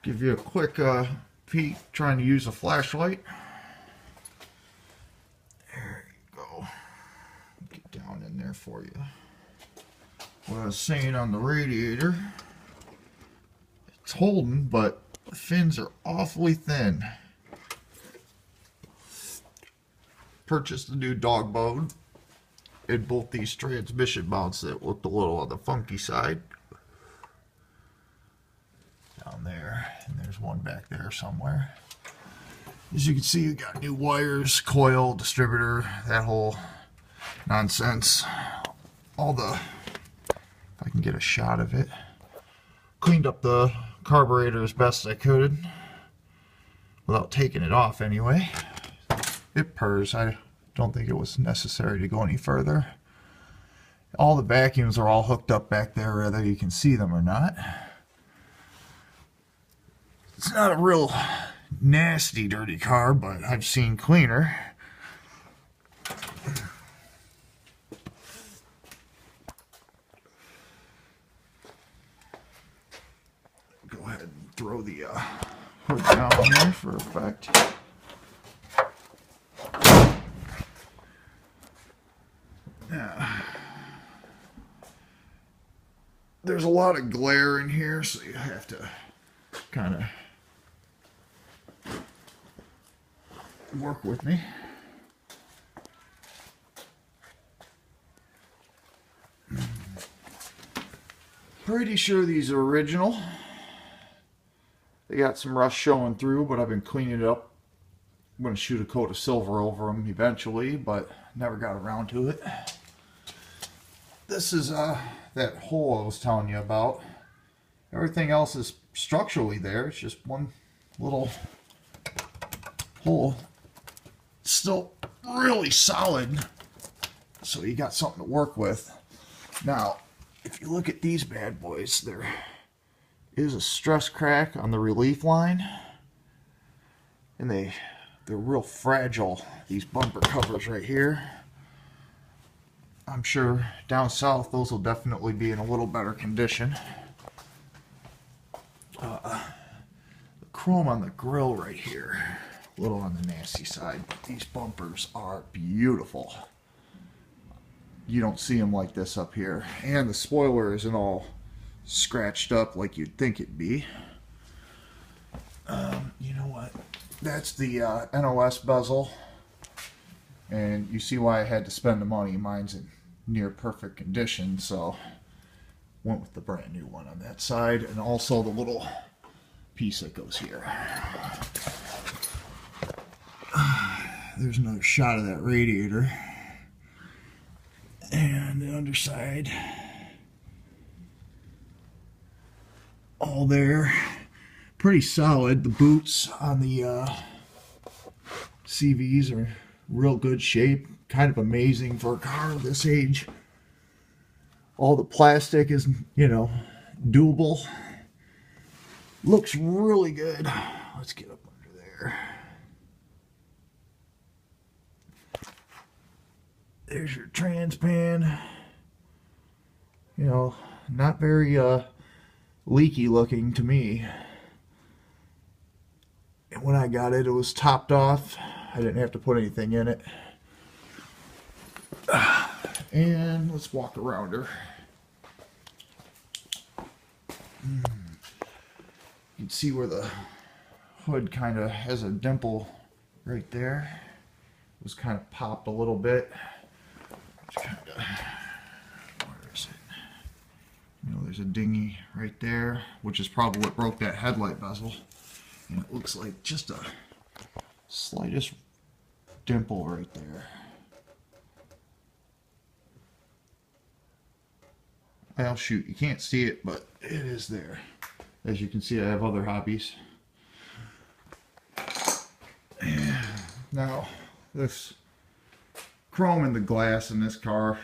Give you a quick peek trying to use a flashlight. There you go. Get down in there for you. What I was saying on the radiator, it's holding, but the fins are awfully thin. Purchased a new dog bone in both these transmission mounts that looked a little on the funky side. Down there, and there's one back there somewhere. As you can see, you got new wires, coil, distributor, that whole nonsense. All the, if I can get a shot of it, cleaned up the carburetor as best I could without taking it off anyway. It purrs. I don't think it was necessary to go any further. All the vacuums are all hooked up back there, whether you can see them or not. It's not a real nasty, dirty car, but I've seen cleaner. Go ahead and throw the hood down here for effect. Yeah. There's a lot of glare in here, so you have to kind of work with me. Pretty sure these are original. They got some rust showing through, but I've been cleaning it up. I'm going to shoot a coat of silver over them eventually, but never got around to it. This is that hole I was telling you about. Everything else is structurally there. It's just one little hole. It's still really solid, so you got something to work with. Now, if you look at these bad boys, there is a stress crack on the relief line, and they're real fragile, these bumper covers right here. I'm sure down south those will definitely be in a little better condition. The chrome on the grill right here, a little on the nasty side, but these bumpers are beautiful. You don't see them like this up here, and the spoiler isn't all scratched up like you'd think it'd be. You know what? That's the NOS bezel, and you see why I had to spend the money. Mine's in near perfect condition, so went with the brand new one on that side, and also the little piece that goes here. There's another shot of that radiator, and the underside, all there, pretty solid. The boots on the CVs are real good shape. Kind of amazing for a car of this age. All the plastic is, you know, doable. Looks really good. Let's get up under there. There's your trans pan. You know, not very leaky looking to me. And when I got it, it was topped off. I didn't have to put anything in it. And let's walk around her. You can see where the hood kind of has a dimple right there. It was kind of popped a little bit. It's kind of, where is it? You know, there's a dinghy right there, which is probably what broke that headlight bezel. And it looks like just a slightest dimple right there. Well, shoot, you can't see it, but it is there. As you can see, I have other hobbies. And now, this chrome in the glass in this car,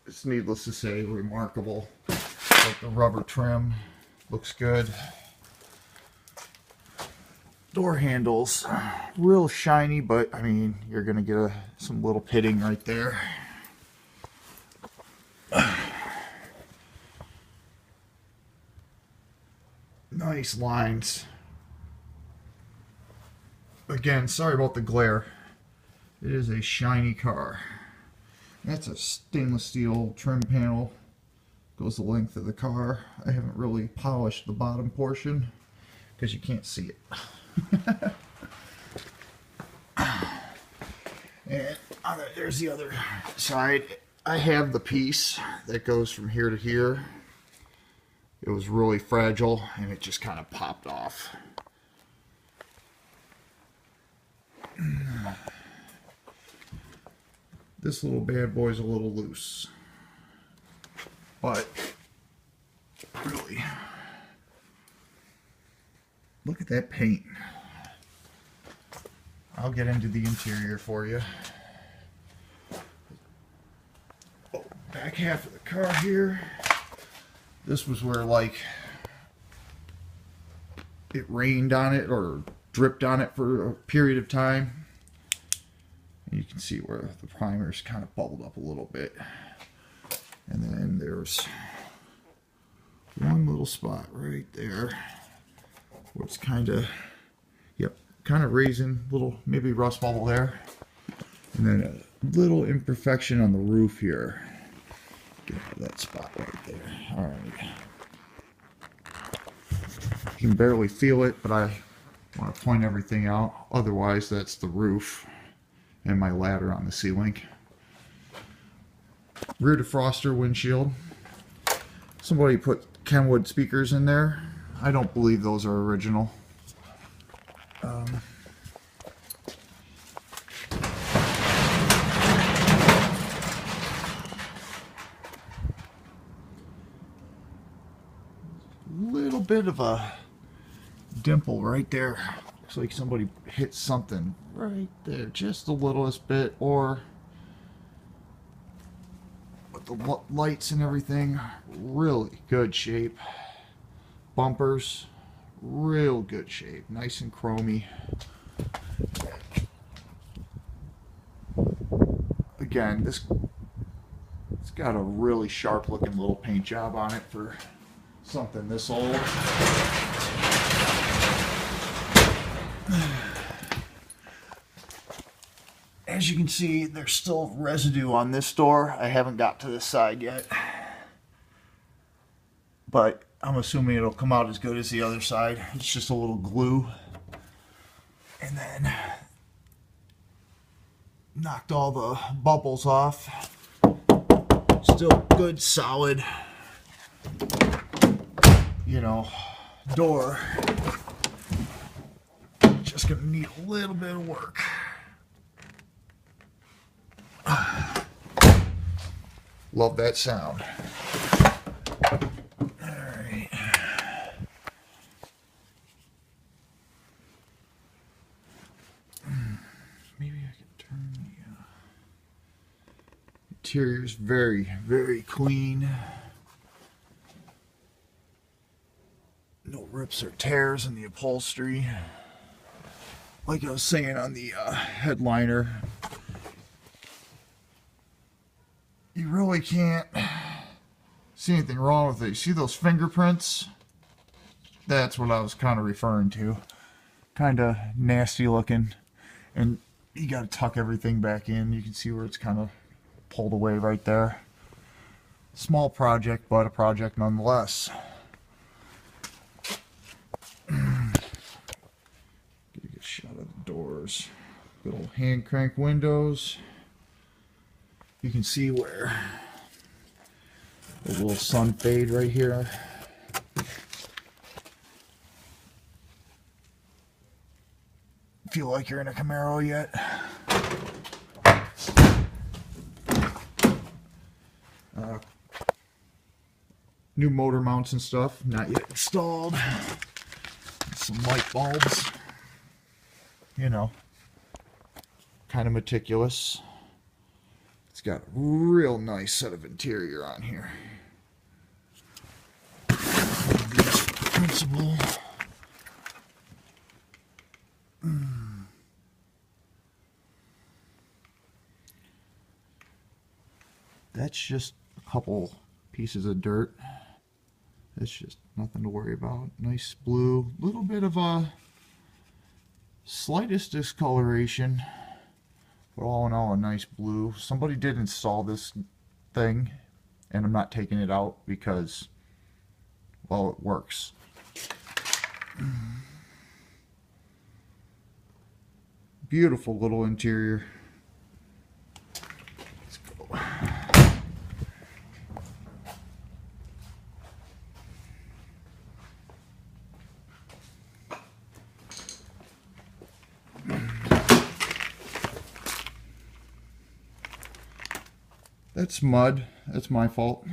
it's needless to say, remarkable. Like the rubber trim, looks good. Door handles, real shiny, but I mean, you're gonna get some little pitting right there. Nice lines. Again, sorry about the glare. It is a shiny car. That's a stainless steel trim panel. Goes the length of the car. I haven't really polished the bottom portion because you can't see it. And there's the other side. I have the piece that goes from here to here. It was really fragile and it just kind of popped off. This little bad boy's a little loose, but really, look at that paint. I'll get into the interior for you. Oh, back half of the car here. This was where, like, it rained on it or dripped on it for a period of time. And you can see where the primer's kind of bubbled up a little bit. And then there's one little spot right there where it's kind of, yep, kind of raising, little maybe rust bubble there. And then a little imperfection on the roof here. Get out of that spot right there. All right. You can barely feel it, but I want to point everything out. Otherwise, that's the roof and my ladder on the ceiling. Rear defroster windshield. Somebody put Kenwood speakers in there. I don't believe those are original. Little bit of a dimple right there. Looks like somebody hit something right there, just the littlest bit, or with the lights and everything, really good shape. Bumpers, real good shape, nice and chromy. Again, it's got a really sharp looking little paint job on it for something this old. As you can see, there's still residue on this door. I haven't got to this side yet, but I'm assuming it'll come out as good as the other side. It's just a little glue. And then knocked all the bubbles off. Still good, solid, you know, door. Just gonna need a little bit of work. Love that sound. Alright. Maybe I can turn the interior's very, very clean. No rips or tears in the upholstery. Like I was saying on the headliner, you really can't see anything wrong with it. You see those fingerprints? That's what I was kind of referring to. Kind of nasty looking. And you got to tuck everything back in. You can see where it's kind of pulled away right there. Small project, but a project nonetheless. Get a good shot of the doors. Good old hand crank windows. You can see where the little sun fade right here. Feel like you're in a Camaro yet? New motor mounts and stuff, not yet installed. Some light bulbs. You know, kind of meticulous. It's got a real nice set of interior on here. Principal. That's just a couple pieces of dirt It's just nothing to worry about. Nice blue, little bit of a slightest discoloration, but all in all a nice blue. Somebody did install this thing, and I'm not taking it out because, well, it works. Beautiful little interior. Let's go. That's mud. That's my fault.